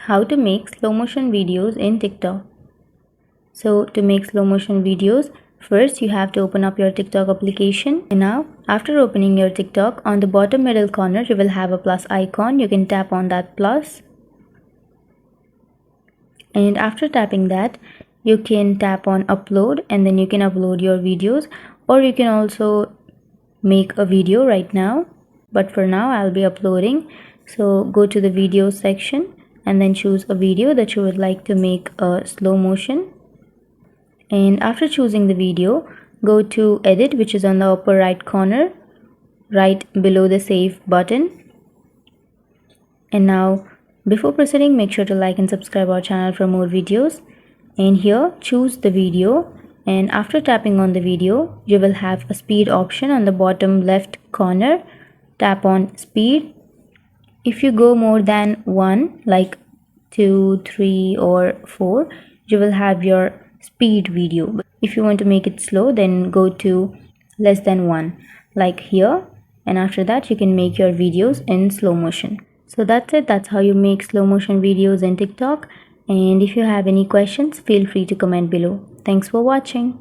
How to make slow motion videos in TikTok. So to make slow motion videos, first you have to open up your TikTok application. And now after opening your TikTok, on the bottom middle corner you will have a plus icon. You can tap on that plus. And after tapping that, you can tap on upload and then you can upload your videos, or you can also make a video right now. But for now I'll be uploading. So go to the video section and then choose a video that you would like to make a slow motion. And after choosing the video, go to edit, which is on the upper right corner, right below the save button. And now before proceeding, make sure to like and subscribe our channel for more videos. And here choose the video, and after tapping on the video, you will have a speed option on the bottom left corner. Tap on speed. If you go more than 1, like 2, 3 or 4, you will have your speed video. If you want to make it slow, then go to less than 1, like here, and after that you can make your videos in slow motion. So that's it. That's how you make slow motion videos in TikTok. And if you have any questions, feel free to comment below. Thanks for watching.